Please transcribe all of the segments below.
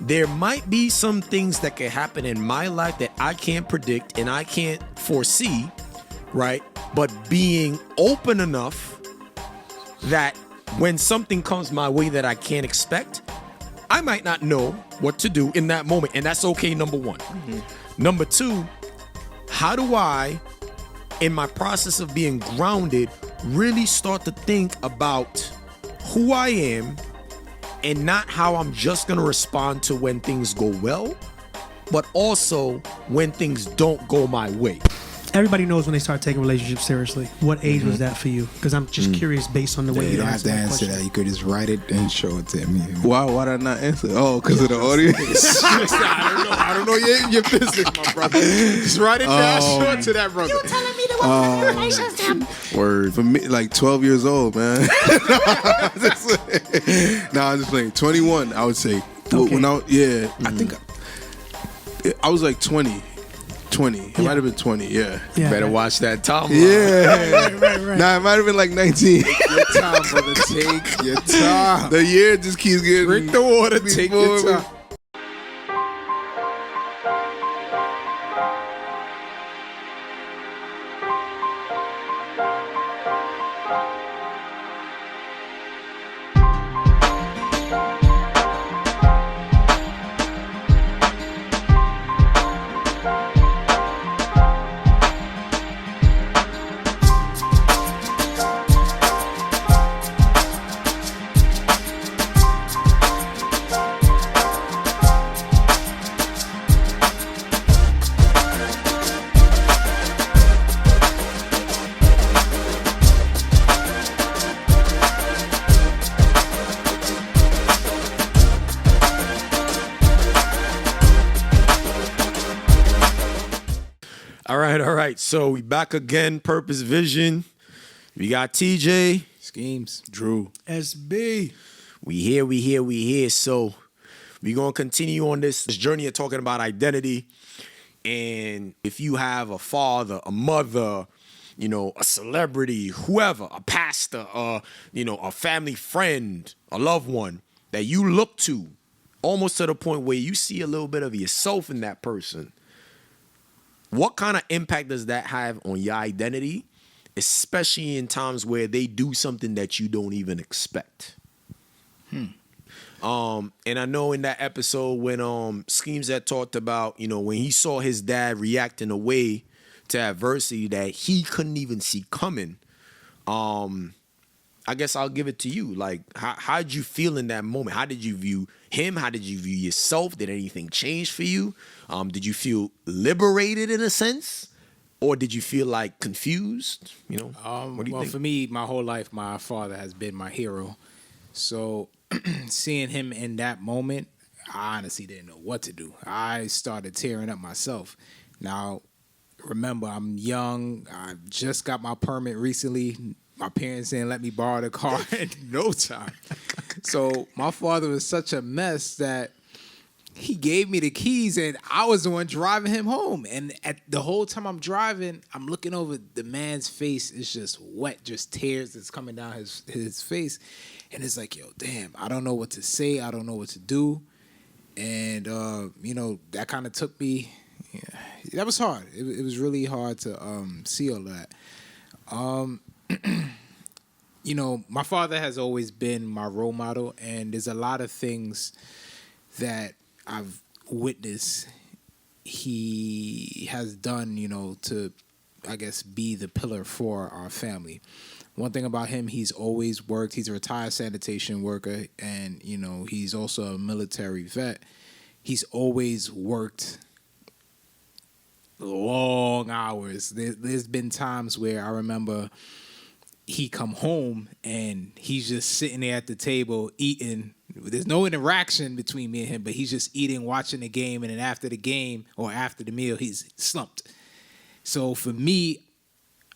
there might be some things that can happen in my life that I can't predict and I can't foresee, right? But being open enough that when something comes my way that I can't expect, I might not know what to do in that moment. And that's okay, number one. Number two, how do I, in my process of being grounded, really start to think about who I am and not how I'm just going to respond to when things go well, but also when things don't go my way. Everybody knows when they start taking relationships seriously. What age was that for you? Because I'm just curious based on the way You you don't have to answer question. that. You could just write it and show it to me. Why did I not answer? Oh, because of the audience. I don't know your business, my brother. Just write it down, show it to that brother. You telling me to work with relationship? Word. For me, like 12 years old, man. I'm just playing. 21, I would say. Okay. I think I was like 20. It might have been 20, yeah. Better watch that timeline. Yeah. Right. Nah, it might have been like 19. Your time, brother. Take your time. The year just keeps getting... Drink the water. Take your time. All right. So we back again. Purpose Vision. We got TJ. Schemes. Drew. SB. We here. So we're going to continue on this journey of talking about identity. And if you have a father, a mother, a celebrity, whoever, a pastor, a family friend, a loved one that you look to, almost to the point where you see a little bit of yourself in that person, what kind of impact does that have on your identity, especially in times where they do something that you don't even expect? And I know in that episode when Schemes had talked about, when he saw his dad react in a way to adversity that he couldn't even see coming, I guess I'll give it to you. Like, how did you feel in that moment? How did you view him? How did you view yourself? Did anything change for you? Did you feel liberated in a sense? Or did you feel like confused? What do you think? For me, my whole life, my father has been my hero. So seeing him in that moment, I honestly didn't know what to do. I started tearing up myself. Now, remember, I'm young. I just got my permit recently. My parents didn't let me borrow the car in no time. So my father was such a mess that he gave me the keys and I was the one driving him home. And at the whole time I'm driving, I'm looking over, the man's face is just wet, just tears that's coming down his face. And it's like, yo, damn, I don't know what to say. I don't know what to do. And, that kind of took me, that was hard. It was really hard to see all that. My father has always been my role model, and there's a lot of things that I've witnessed he has done, to, I guess, be the pillar for our family. One thing about him, he's always worked. He's a retired sanitation worker, and, he's also a military vet. He's always worked long hours. There's been times where I remember he come home and he's just sitting there at the table eating. There's no interaction between me and him, but he's just eating, watching the game, and then after the game or after the meal, he's slumped. So for me,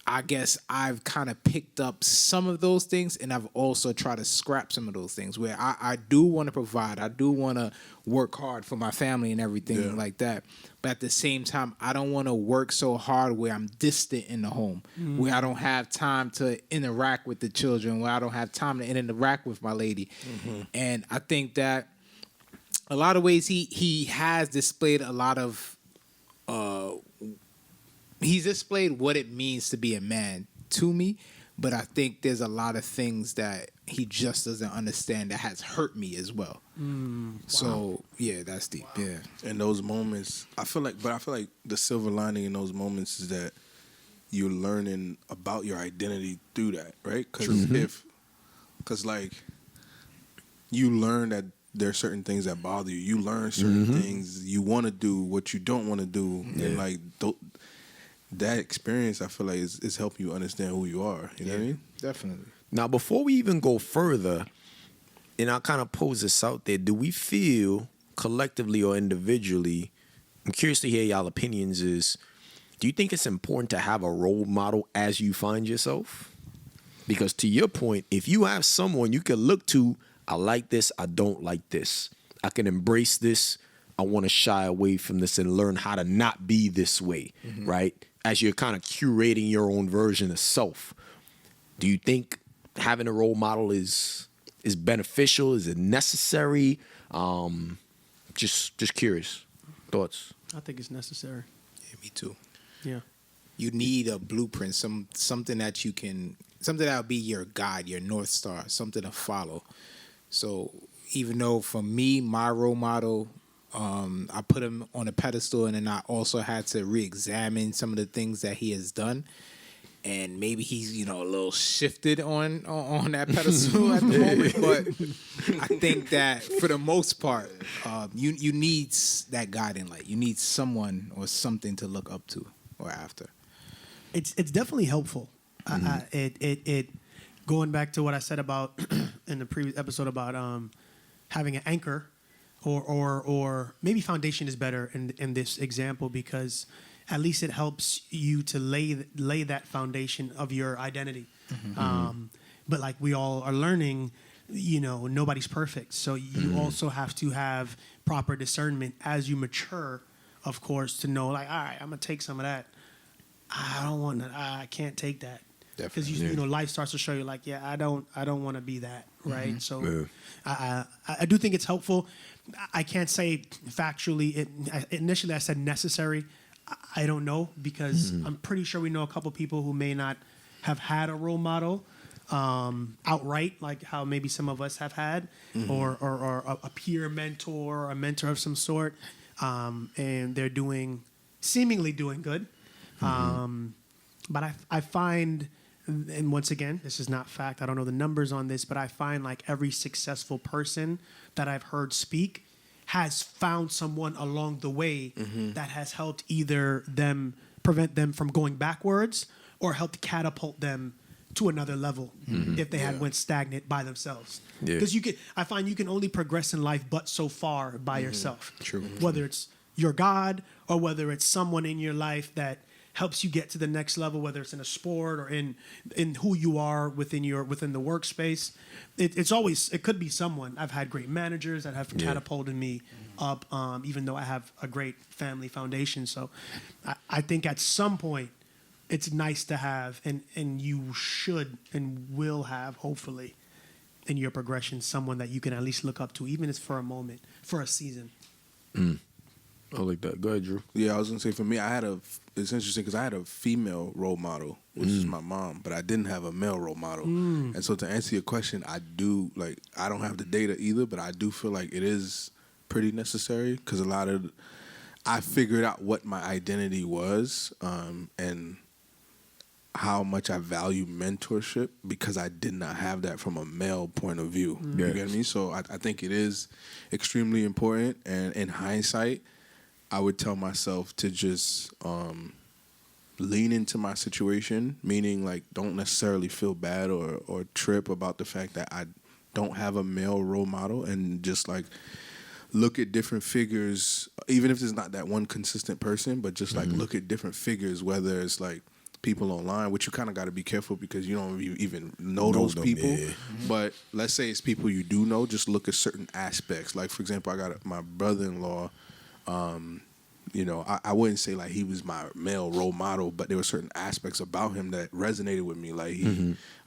I guess I've kind of picked up some of those things, and I've also tried to scrap some of those things where I do want to provide. I do want to work hard for my family and everything like that. But at the same time, I don't want to work so hard where I'm distant in the home, where I don't have time to interact with the children, where I don't have time to interact with my lady. And I think that a lot of ways he has displayed a lot of he's displayed what it means to be a man to me, but I think there's a lot of things that he just doesn't understand that has hurt me as well. So yeah, that's deep. Yeah. In those moments, I feel like the silver lining in those moments is that you're learning about your identity through that, right? Because like you learn that there are certain things that bother you. You learn certain things you want to do, what you don't want to do, and like that experience, I feel like is helping you understand who you are. You know what I mean? Definitely. Now, before we even go further, and I'll kind of pose this out there, do we feel collectively or individually, I'm curious to hear y'all opinions, do you think it's important to have a role model as you find yourself? Because to your point, if you have someone you can look to, I like this, I don't like this, I can embrace this, I want to shy away from this and learn how to not be this way, right? As you're kind of curating your own version of self. Do you think having a role model is beneficial? Is it necessary? Just curious. Thoughts? I think it's necessary. Yeah, me too. Yeah. You need a blueprint, something that that'll be your guide, your North Star, something to follow. So even though for me, my role model, I put him on a pedestal, and then I also had to re-examine some of the things that he has done. And maybe he's, a little shifted on that pedestal at the moment. But I think that for the most part, you need that guiding light. You need someone or something to look up to or after. It's definitely helpful. It going back to what I said about in the previous episode about having an anchor, or maybe foundation is better in this example, because at least it helps you to lay that foundation of your identity. But like we all are learning, nobody's perfect. So you also have to have proper discernment as you mature, of course, to know like, all right, I'm gonna take some of that. I don't want that. I can't take that. Because life starts to show you like, yeah, I don't want to be that, right? So I do think it's helpful. I can't say factually. Initially I said necessary. I don't know, because I'm pretty sure we know a couple people who may not have had a role model outright, like how maybe some of us have had, or a peer mentor, or a mentor of some sort, and they're seemingly doing good. But I find, and once again, this is not fact, I don't know the numbers on this, but I find like every successful person that I've heard speak has found someone along the way that has helped either prevent them from going backwards, or helped catapult them to another level if they had went stagnant by themselves. Because I find you can only progress in life but so far by yourself. True. Whether it's your God, or whether it's someone in your life that helps you get to the next level, whether it's in a sport or in who you are within the workspace. It could be someone. I've had great managers that have catapulted me up, even though I have a great family foundation. So I think at some point it's nice to have, and you should and will have, hopefully, in your progression, someone that you can at least look up to, even if it's for a moment, for a season. I like that. Go ahead, Drew. Yeah, I was gonna say, for me, it's interesting because I had a female role model, which is my mom, but I didn't have a male role model. And so to answer your question, I don't have the data either, but I do feel like it is pretty necessary, because I figured out what my identity was, and how much I value mentorship, because I did not have that from a male point of view. You get me? So I think it is extremely important, and in hindsight, I would tell myself to just lean into my situation, meaning like don't necessarily feel bad or trip about the fact that I don't have a male role model, and just like look at different figures, even if there's not that one consistent person, but just like look at different figures, whether it's like people online, which you kind of got to be careful because you don't even know those people. Yeah. But let's say it's people you do know, just look at certain aspects. Like, for example, I got my brother-in-law. I wouldn't say like he was my male role model, but there were certain aspects about him that resonated with me. Like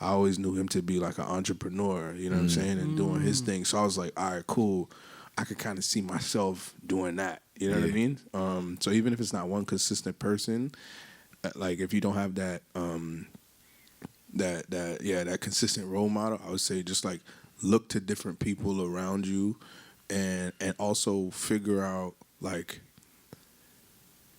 I always knew him to be like an entrepreneur, you know what I'm saying, and doing his thing. So I was like, all right, cool. I could kind of see myself doing that. You know what I mean? So even if it's not one consistent person, like if you don't have that that consistent role model, I would say just like look to different people around you, and also figure out like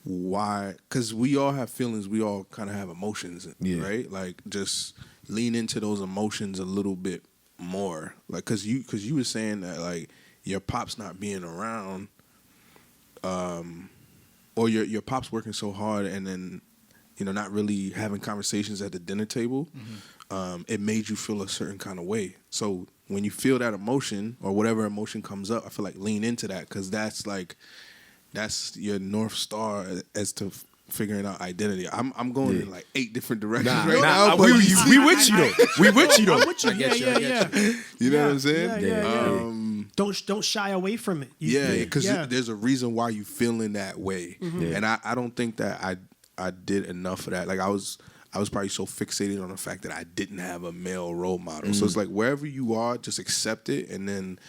why, because we all have feelings, we all kind of have emotions, right? Like just lean into those emotions a little bit more, like because you were saying that like your pop's not being around, or your pop's working so hard, and then not really having conversations at the dinner table, it made you feel a certain kind of way. So when you feel that emotion or whatever emotion comes up, I feel like lean into that, because that's your North Star as to figuring out identity. I'm going in like 8 different directions right now. we with you though. We with you though. I'm with you. Yeah. You know what I'm saying? Yeah. Don't shy away from it. Because there's a reason why you feeling that way, and I don't think that I did enough of that. Like I was probably so fixated on the fact that I didn't have a male role model. So it's like wherever you are, just accept it, and then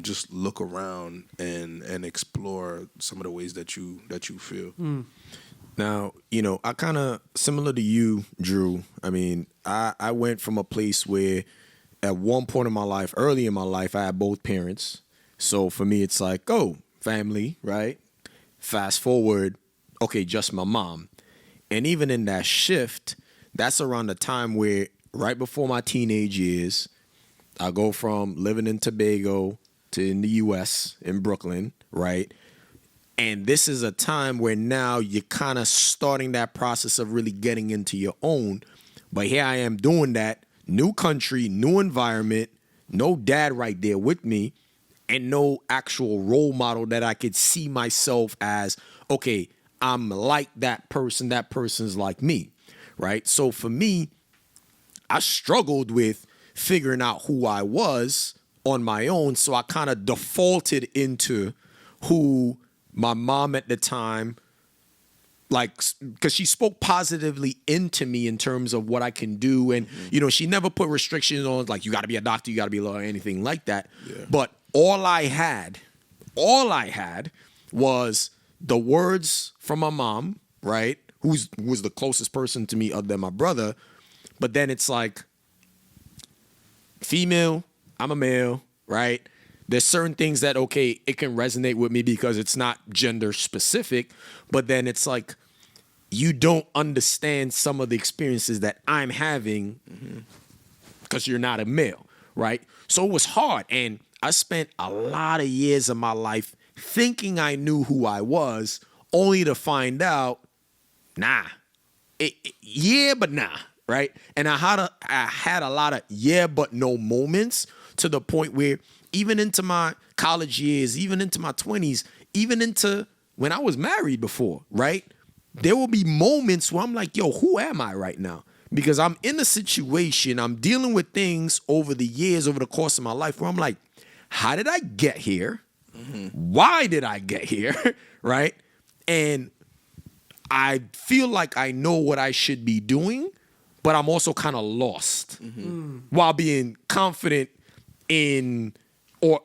just look around and explore some of the ways that you feel. Now, I kind of similar to you, Drew. I mean, I went from a place where at one point in my life, early in my life, I had both parents. So for me, it's like, family, right? Fast forward, okay, just my mom. And even in that shift, that's around the time where right before my teenage years, I go from living in Tobago to in the U.S. in Brooklyn, right? And this is a time where now you're kind of starting that process of really getting into your own. But here I am doing that. New country, new environment, no dad right there with me, and no actual role model that I could see myself as, okay, I'm like that person's like me, right? So for me, I struggled with figuring out who I was on my own, so I kind of defaulted into who my mom at the time, like, because she spoke positively into me in terms of what I can do. And, she never put restrictions on, like, you got to be a doctor, you got to be a lawyer, anything like that. Yeah. But all I had was the words from my mom, right? Who was the closest person to me other than my brother. But then it's like, female, I'm a male, right? There's certain things that, okay, it can resonate with me because it's not gender specific, but then it's like you don't understand some of the experiences that I'm having because you're not a male, right? So it was hard, and I spent a lot of years of my life thinking I knew who I was, only to find out, nah. But nah, right? And I had a lot of but no moments, to the point where even into my college years, even into my 20s, even into when I was married before, right? There will be moments where I'm like, yo, who am I right now? Because I'm in a situation, I'm dealing with things over the years, over the course of my life, where I'm like, how did I get here? Why did I get here? Right? And I feel like I know what I should be doing, but I'm also kind of lost while being confident in, or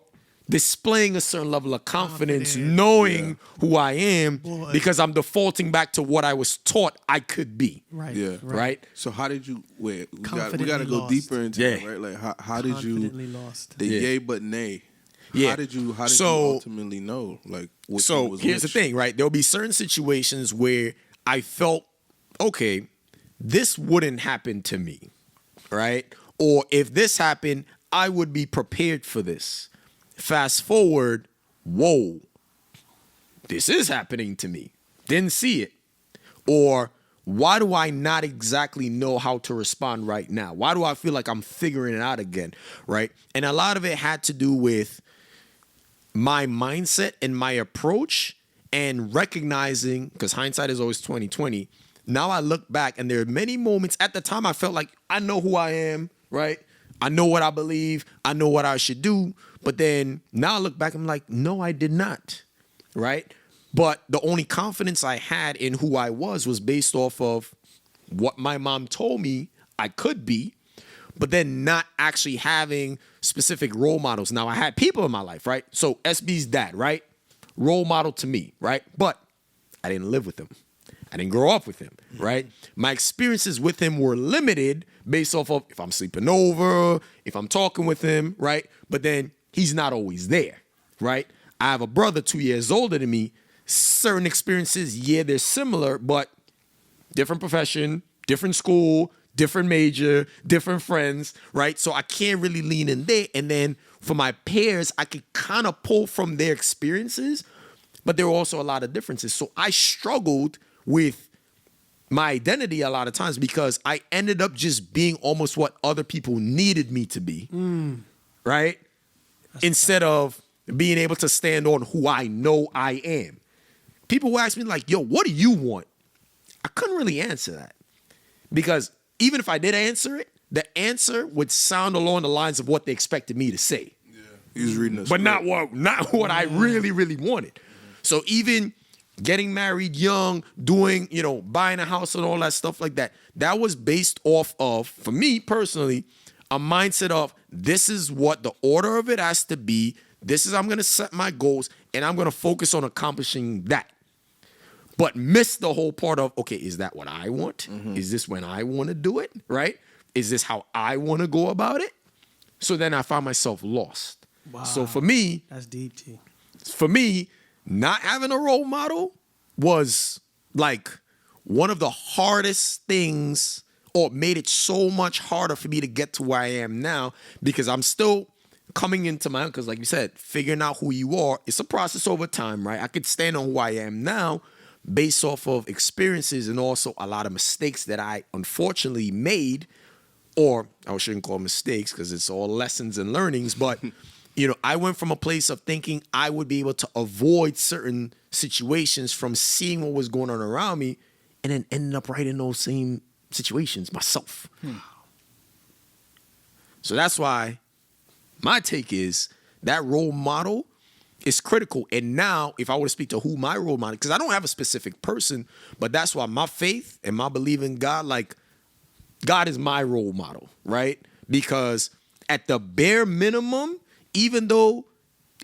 displaying a certain level of confidence, knowing who I am, because I'm defaulting back to what I was taught I could be. Right. Yeah. Right. So how did you? Wait, we got to Confidently go lost. deeper into that, right? Like how did you? Confidently lost. The yay but nay. Yeah. How did you ultimately know? Like, which so one was here's which? the thing, right? There'll be certain situations where I felt, okay, this wouldn't happen to me, right? Or if this happened, I would be prepared for this. Fast forward, whoa, this is happening to me. Didn't see it. Or why do I not exactly know how to respond right now? Why do I feel like I'm figuring it out again, right? And a lot of it had to do with my mindset and my approach, and recognizing, because hindsight is always 20/20. Now I look back, and there are many moments at the time I felt like I know who I am, right? I know what I believe. I know what I should do. But then now I look back, I'm like, no, I did not, right? But the only confidence I had in who I was based off of what my mom told me I could be, but then not actually having specific role models. Now, I had people in my life, right? So SB's dad, right? Role model to me, right? But I didn't live with him. I didn't grow up with him, right? My experiences with him were limited based off of if I'm sleeping over, if I'm talking with him, right? But then he's not always there, right? I have a brother 2 years older than me. Certain experiences, yeah, they're similar, but different profession, different school, different major, different friends, right? So I can't really lean in there. And then for my peers, I could kind of pull from their experiences, but there were also a lot of differences. So I struggled with my identity a lot of times because I ended up just being almost what other people needed me to be, right? Instead of being able to stand on who I know I am. People will ask me like, yo, what do you want? I couldn't really answer that because even if I did answer it, the answer would sound along the lines of what they expected me to say. Yeah. He was reading a But not what I really, really wanted. So even getting married young, doing, buying a house and all that stuff like that, that was based off of, for me personally, a mindset of this is what the order of it has to be. This is I'm going to set my goals and I'm going to focus on accomplishing that. But miss the whole part of, okay, is that what I want? Is this when I want to do it, right? Is this how I want to go about it? So then I found myself lost. Wow. So for me, That's deep, T. not having a role model was like one of the hardest things, or made it so much harder for me to get to where I am now because I'm still coming into my own. Because like you said, figuring out who you are, it's a process over time, right? I could stand on who I am now based off of experiences and also a lot of mistakes that I unfortunately made, or I shouldn't call mistakes because it's all lessons and learnings, but I went from a place of thinking I would be able to avoid certain situations from seeing what was going on around me and then ended up right in those same situations myself. So that's why my take is that role model is critical. And now if I were to speak to who my role model, because I don't have a specific person, but that's why my faith and my belief in God, like God is my role model, right? Because at the bare minimum, even though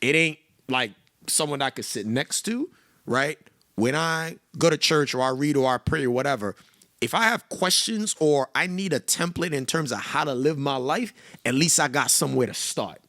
it ain't like someone I could sit next to, right? When I go to church or I read or I pray or whatever, if I have questions or I need a template in terms of how to live my life, at least I got somewhere to start.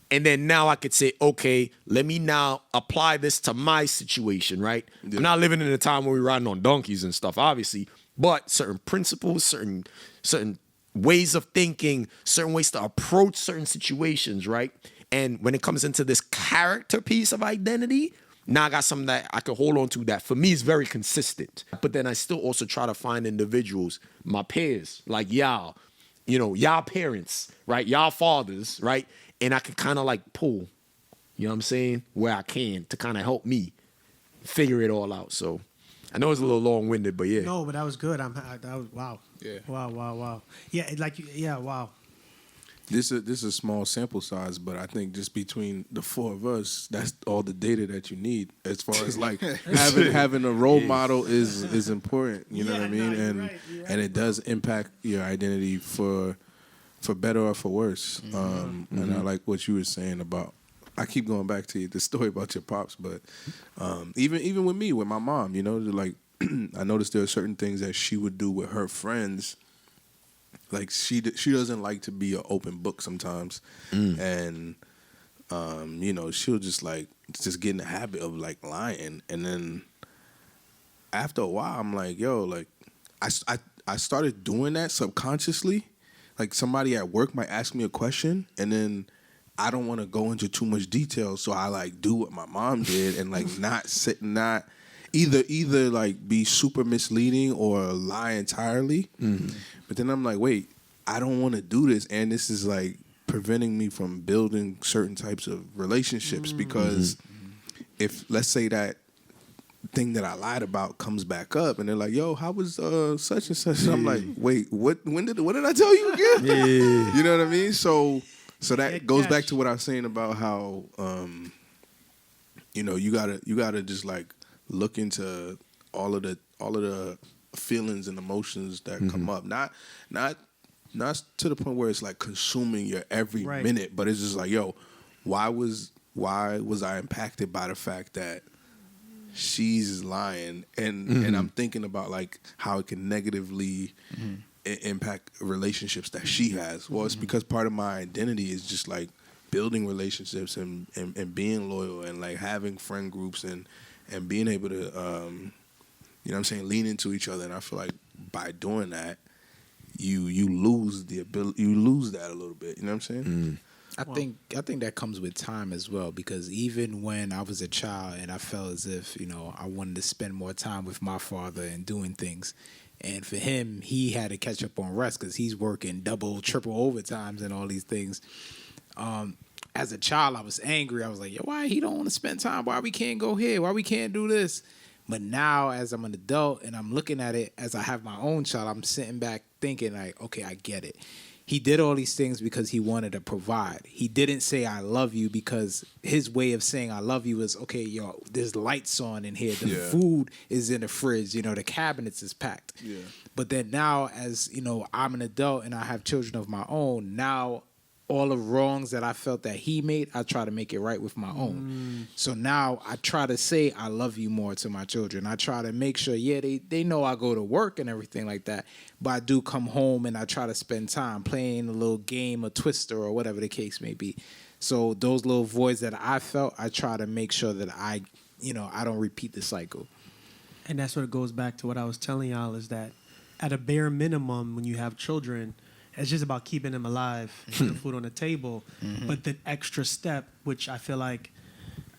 And then now I could say, okay, let me now apply this to my situation, right? Yeah. I'm not living in a time where we're riding on donkeys and stuff, obviously, but certain principles, certain ways of thinking, certain ways to approach certain situations, right? And when it comes into this character piece of identity, now I got something that I can hold on to that for me is very consistent. But then I still also try to find individuals, my peers, like y'all, y'all parents, right? Y'all fathers, right? And I can kind of like pull, what I'm saying, where I can to kind of help me figure it all out. So I know it's a little long-winded, but yeah. No, but that was good. That was wow. Yeah. Wow. Yeah, wow. This is a small sample size, but I think just between the four of us, that's all the data that you need as far as like having a role model is important. You know what I mean? No, and you're right, and it does impact your identity for better or for worse. And I like what you were saying about. I keep going back to the story about your pops, but even with me, with my mom, like I noticed there are certain things that she would do with her friends. Like she doesn't like to be an open book sometimes, and she'll just get in the habit of like lying, and then after a while, I'm like, yo, like I started doing that subconsciously. Like somebody at work might ask me a question, and then I don't want to go into too much detail, so I like do what my mom did and like not either like be super misleading or lie entirely. But then I'm like, wait, I don't want to do this, and this is like preventing me from building certain types of relationships because if let's say that thing that I lied about comes back up and they're like, yo, how was such and such? And I'm like, wait, what did I tell you again? You know what I mean? So that goes back to what I was saying about how you gotta just like look into all of the feelings and emotions that come up. Not not to the point where it's like consuming your every Right. minute, but it's just like, yo, why was I impacted by the fact that she's lying, and I'm thinking about like how it can negatively impact relationships that she has. Well, it's because part of my identity is just like building relationships and being loyal and like having friend groups and being able to you know what I'm saying, lean into each other. And I feel like by doing that, you lose the ability, you lose that a little bit. You know what I'm saying? I think that comes with time as well, because even when I was a child and I felt as if, you know, I wanted to spend more time with my father and doing things, and for him, he had to catch up on rest because he's working double, triple overtimes and all these things. As a child, I was angry. I was like, yo, why he don't want to spend time? Why we can't go here? Why we can't do this? But now, as I'm an adult and I'm looking at it as I have my own child, I'm sitting back thinking like, okay, I get it. He did all these things because he wanted to provide. He didn't say I love you because his way of saying I love you is, okay, yo, there's lights on in here. The food is in the fridge. You know, the cabinets is packed. Yeah. But then now, as, you know, I'm an adult and I have children of my own, now all the wrongs that I felt that he made, I try to make it right with my own. So now I try to say I love you more to my children. I try to make sure, they know I go to work and everything like that, but I do come home and I try to spend time playing a little game, a Twister or whatever the case may be. So those little voids that I felt, I try to make sure that I don't repeat the cycle. And that's what it goes back to what I was telling y'all, is that at a bare minimum, when you have children, it's just about keeping them alive, putting food on the table. But the extra step, which I feel like,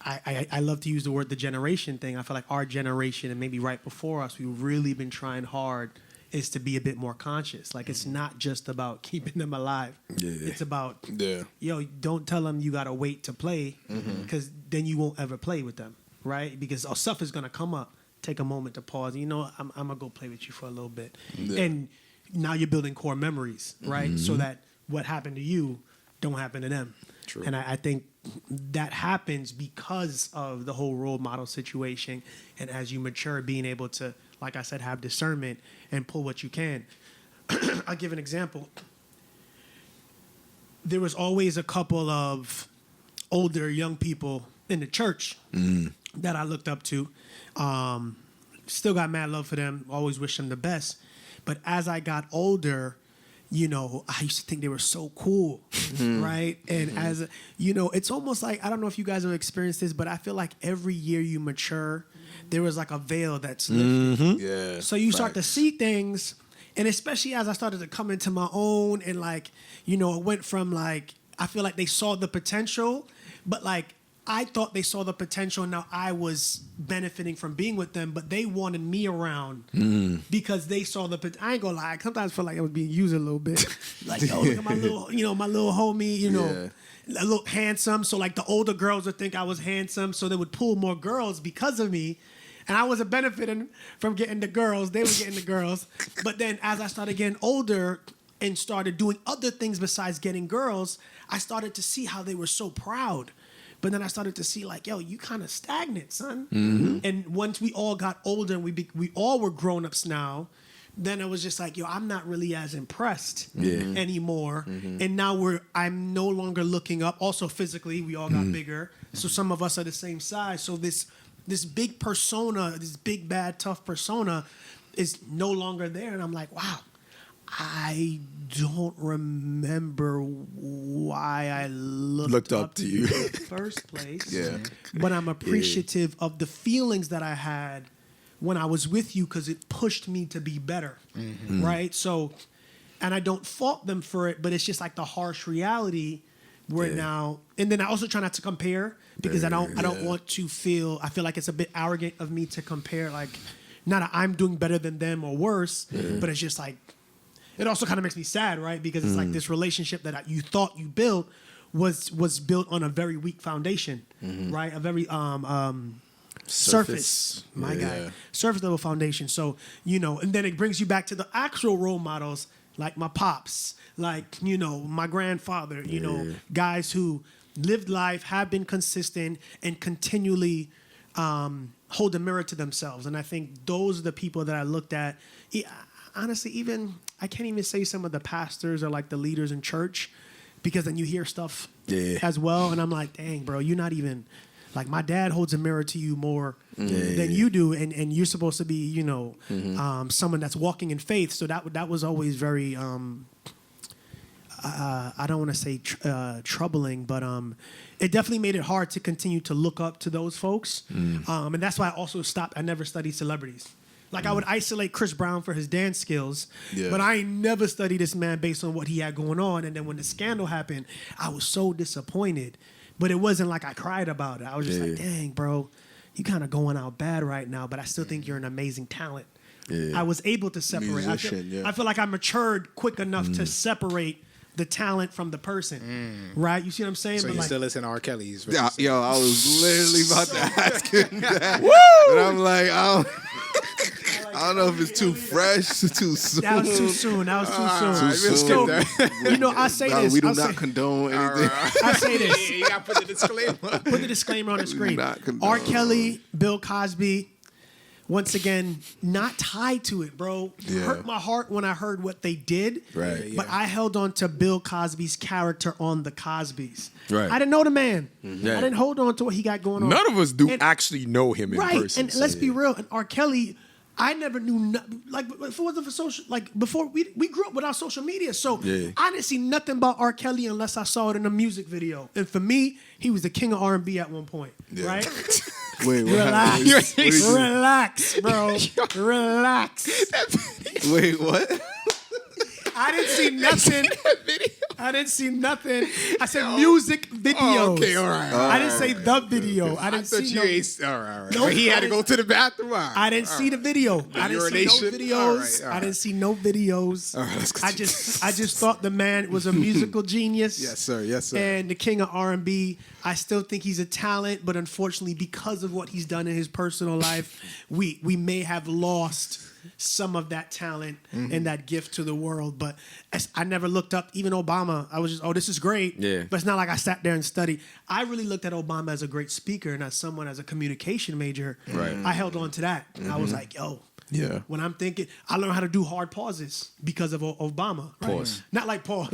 I love to use the word the generation thing. I feel like our generation and maybe right before us, we've really been trying hard, is to be a bit more conscious. Like, it's not just about keeping them alive. Yeah. It's about, yo, don't tell them you got to wait to play, because then you won't ever play with them, right? Because stuff is going to come up. Take a moment to pause. You know, I'm going to go play with you for a little bit. And now you're building core memories, right? So that what happened to you don't happen to them. True. And I think that happens because of the whole role model situation. And as you mature, being able to, like I said, have discernment and pull what you can. I'll give an example. There was always a couple of older young people in the church that I looked up to. Still got mad love for them. Always wish them the best. But as I got older, you know, I used to think they were so cool, right? And as, it's almost like, I don't know if you guys have experienced this, but I feel like every year you mature, there was like a veil that's lifted. Yeah. So you start to see things, and especially as I started to come into my own, and like, it went from like, I feel like they saw the potential, but like, I thought they saw the potential. Now I was benefiting from being with them, but they wanted me around because they saw the potential. I ain't gonna lie. Sometimes I feel like I was being used a little bit. Like, yo, look at my little, my little homie, a little handsome. So like the older girls would think I was handsome, so they would pull more girls because of me. And I wasn't benefiting from getting the girls. They were getting the girls. But then as I started getting older and started doing other things besides getting girls, I started to see how they were so proud. But then I started to see like, yo, you kind of stagnant, son. And once we all got older and we all were grown-ups now, then I was just like, yo, I'm not really as impressed anymore. And now I'm no longer looking up. Also physically, we all got bigger. So some of us are the same size. So this big persona, this big, bad, tough persona is no longer there. And I'm like, wow, I don't remember why I looked up to you in the first place. But I'm appreciative of the feelings that I had when I was with you, because it pushed me to be better, right? So, and I don't fault them for it, but it's just like the harsh reality where now, and then I also try not to compare, because I don't want to feel, I feel like it's a bit arrogant of me to compare, like, not that I'm doing better than them or worse, but it's just like, it also kind of makes me sad, right? Because it's like this relationship that you thought you built was built on a very weak foundation, right? A very surface level foundation. So, and then it brings you back to the actual role models, like my pops, like, my grandfather, guys who lived life, have been consistent, and continually hold a mirror to themselves. And I think those are the people that I looked at. Honestly, even I can't even say some of the pastors or like the leaders in church, because then you hear stuff as well, and I'm like, dang, bro, you're not even like, my dad holds a mirror to you more than you do, and you're supposed to be, someone that's walking in faith. So that was always very I don't want to say troubling, but it definitely made it hard to continue to look up to those folks. And that's why I also stopped. I never studied celebrities. Like, I would isolate Chris Brown for his dance skills, but I ain't never studied this man based on what he had going on. And then when the scandal happened, I was so disappointed. But it wasn't like I cried about it. I was just like, dang, bro, you kind of going out bad right now, but I still think you're an amazing talent. I was able to separate. I feel like I matured quick enough to separate the talent from the person, right? You see what I'm saying? So but you like, still listen to R. Kelly's? Yo, I was literally about to ask him that. But I'm like, I don't know if it's too fresh, too soon. that was too soon. Too soon. So, I say No, this. we do not condone anything. I say this. You got to put the disclaimer. Put the disclaimer on the screen. not condone. R. Kelly, Bill Cosby, once again, not tied to it, bro. Yeah. Hurt my heart when I heard what they did. Right. But I held on to Bill Cosby's character on the Cosbys. Right. I didn't know the man. Yeah. I didn't hold on to what he got going on. None of us do And- actually know him in right. person. And so let's be yeah. real. And R. Kelly, I never knew like if it wasn't for social, like before we grew up without social media, so Yeah. I didn't see nothing about R. Kelly unless I saw it in a music video. And for me, he was the king of R&B at one point, right? Wait, what Relax, happened? What did you- relax, bro, relax. Wait, what? I didn't see nothing. I didn't see nothing. I said music videos. Oh, okay, all right. I didn't say the video. I I didn't thought see you no. ain't. All right. No, But he had I to go didn't- to the bathroom. All right. I didn't see the video. I didn't see no urination? videos. All right. I didn't see no videos. All right, let's I just thought the man was a musical genius. Yes, sir. Yes, sir. And the king of R&B. I still think he's a talent, but unfortunately, because of what he's done in his personal life, we may have lost some of that talent and that gift to the world. But I never looked up, even Obama. I was just, oh, this is great. Yeah. But it's not like I sat there and studied. I really looked at Obama as a great speaker and as someone as a communication major. Right. I held on to that. I was like, yo. Yeah. When I'm thinking, I learned how to do hard pauses because of Obama. Right? Pause. Not like pause,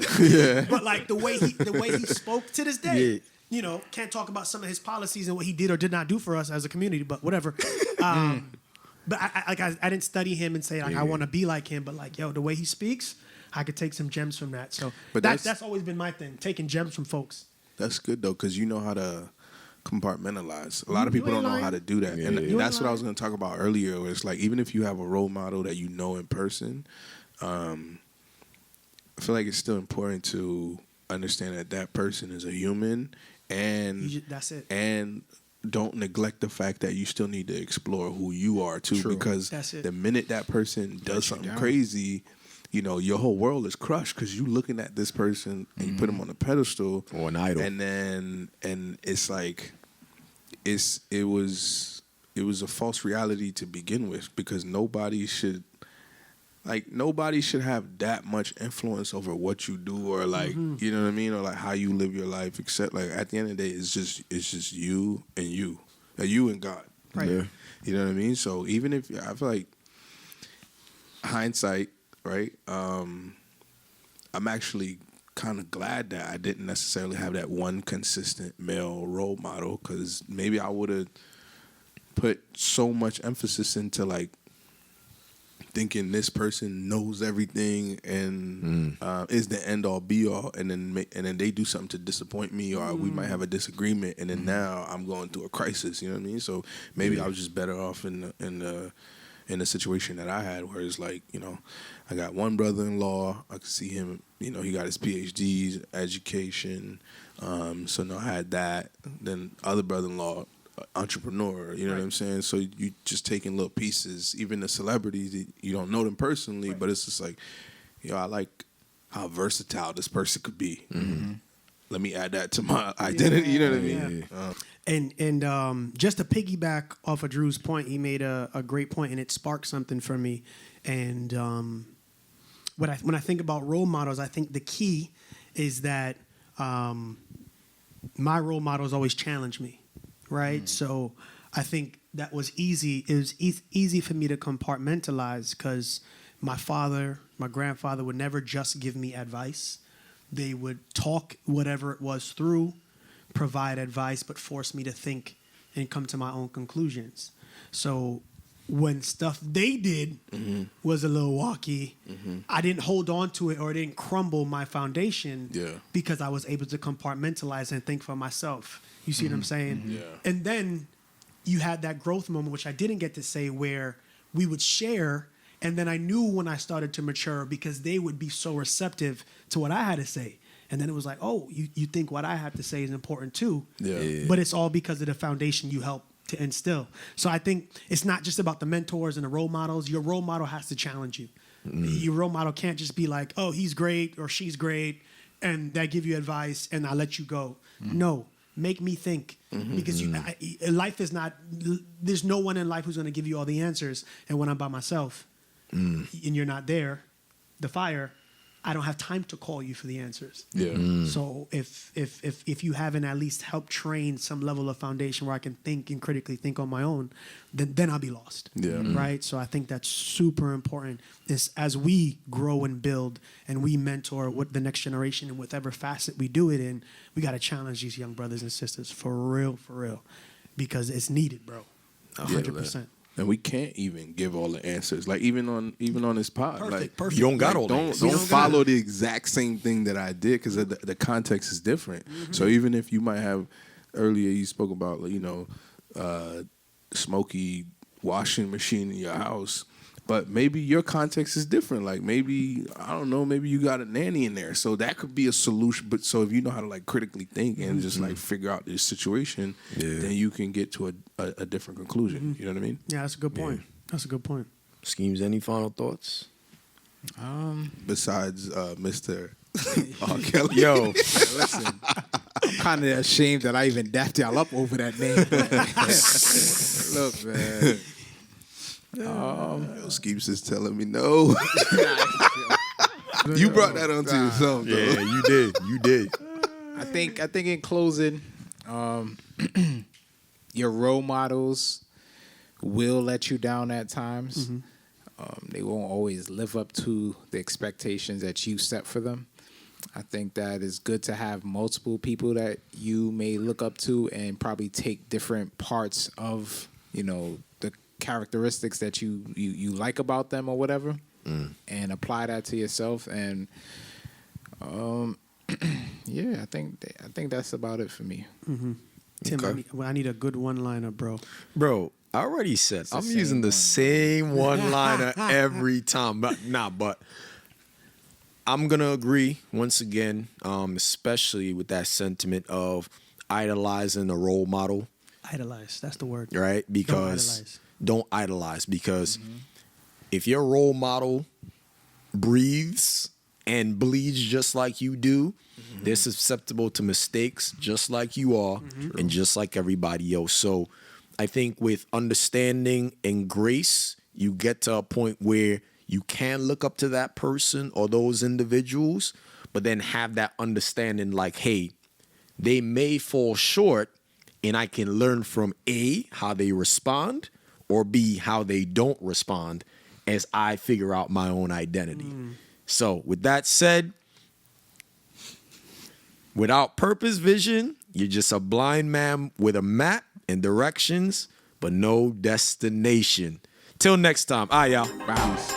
but like the way he spoke to this day. Yeah. You know, can't talk about some of his policies and what he did or did not do for us as a community, but whatever. But I didn't study him and say like I want to be like him, but like yo, the way he speaks, I could take some gems from that. So But that's always been my thing, taking gems from folks. That's good though, because you know how to compartmentalize. A lot of people You don't ain't know how lying. to do that, Yeah. and You that's ain't what I was going to talk about earlier. Where it's like even if you have a role model that you know in person, I feel like it's still important to understand that that person is a human, and That's it. and don't neglect the fact that you still need to explore who you are too. True. Because That's it. the minute that person does you something down. crazy, you know, your whole world is crushed because you looking at this person and you put him on a pedestal Or an idol. and it's like it was a false reality to begin with, because nobody should have that much influence over what you do or like you know what I mean, or like how you live your life, except like at the end of the day it's just you and you and God. Right. Yeah. You know what I mean? So even if I feel like hindsight, right? I'm actually kind of glad that I didn't necessarily have that one consistent male role model, because maybe I would have put so much emphasis into like thinking this person knows everything and is the end all be all, and then they do something to disappoint me, or we might have a disagreement, and then now I'm going through a crisis. You know what I mean? So maybe I was just better off in the situation that I had, where it's like, you know, I got one brother-in-law. I could see him. You know, he got his PhDs, education. So no, I had that. Then other brother-in-law, entrepreneur. You know what I'm saying? So you just taking little pieces. Even the celebrities, you don't know them personally, but it's just like, you know, I like how versatile this person could be. Let me add that to my identity. You know what I mean? And just to piggyback off of Drew's point, he made a great point, and it sparked something for me. And when I think about role models, I think the key is that my role models always challenge me, right? So I think that was easy. It was easy for me to compartmentalize because my father, my grandfather would never just give me advice. They would talk whatever it was through, provide advice, but force me to think and come to my own conclusions. So when stuff they did was a little wacky, I didn't hold on to it or it didn't crumble my foundation because I was able to compartmentalize and think for myself. You see what I'm saying? Yeah. And then you had that growth moment, which I didn't get to say, where we would share. And then I knew when I started to mature because they would be so receptive to what I had to say. And then it was like, oh, you think what I have to say is important too. Yeah. But it's all because of the foundation you helped to instill. So I think it's not just about the mentors and the role models. Your role model has to challenge you. Your role model can't just be like, oh, he's great or she's great, and they give you advice and I let you go. No, make me think. Because life is not, there's no one in life who's going to give you all the answers. And when I'm by myself and you're not there, the fire, I don't have time to call you for the answers. Yeah. So if you haven't at least helped train some level of foundation where I can think and critically think on my own, then I'll be lost. Yeah. Right. So I think that's super important. Is as we grow and build and we mentor what the next generation in whatever facet we do it in, we got to challenge these young brothers and sisters for real, because it's needed, bro. 100%. And we can't even give all the answers. Like even on this pod, Perfect. You don't got all the don't answers. don't follow the exact same thing that I did because the context is different. So even if you might have earlier, you spoke about smoky washing machine in your house, but maybe your context is different. Like maybe I don't know, maybe you got a nanny in there, so that could be a solution. But so if you know how to like critically think and just like figure out this situation, then you can get to a different conclusion. You know what I mean? Yeah, that's a good point. That's a good point. Schemes, any final thoughts? Besides Mr. R. Kelly. Yo, Listen, I'm kind of ashamed that I even dapped y'all up over that name. Look, man. Yo, Skeeps is telling me no. You brought that onto yourself, though. yeah, you did. I think in closing, your role models will let you down at times. They won't always live up to the expectations that you set for them. I think that it's good to have multiple people that you may look up to and probably take different parts of, the characteristics that you like about them or whatever, and apply that to yourself. And yeah, I think that's about it for me. Tim, Okay. I need a good one-liner, bro. Bro, I already said I'm same using the same one-liner every time. But I'm gonna agree once again, especially with that sentiment of idolizing a role model, Idolize. That's the word. right? Because don't idolize. Because if your role model breathes and bleeds just like you do, they're susceptible to mistakes just like you are and just like everybody else. So I think with understanding and grace, you get to a point where you can look up to that person or those individuals, but then have that understanding like, hey, they may fall short and I can learn from A, how they respond, or B, how they don't respond as I figure out my own identity. So with that said, without purpose, vision, you're just a blind man with a map and directions, but no destination. Till next time. All right, y'all. Bounce.